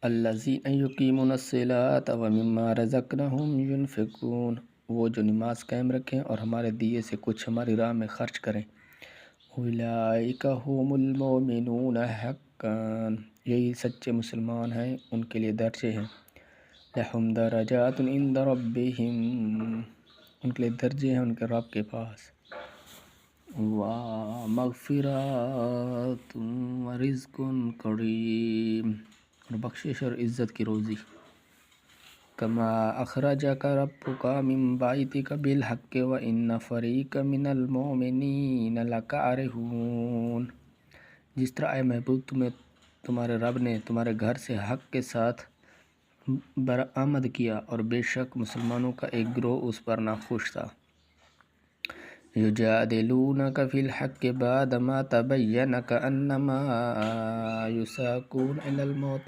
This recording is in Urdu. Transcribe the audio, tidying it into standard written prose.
الذین یقیمون الصلاۃ ومما رزقناہم ینفقون، وہ جو نماز قائم رکھیں اور ہمارے دیے سے کچھ ہماری راہ میں خرچ کریں۔ اولئک ھم المؤمنون حقا، یہی سچے مسلمان ہیں، ان کے لیے درجے ہیں۔ لہم درجات عند ربہم، ان کے لیے درجے ہیں ان کے رب کے پاس۔ ومغفرات ورزق کریم، اور بخشش اور عزت کی روزی۔ کما اخرجک ربک من بیتک بالحق وان فریقا من المؤمنین لکارہون، جس طرح اے محبوب تمہارے رب نے تمہارے گھر سے حق کے ساتھ برآمد کیا، اور بے شک مسلمانوں کا ایک گروہ اس پر ناخوش تھا۔ یجادلونک فی الحق بعدما تبین کأنما یساقون الی الموت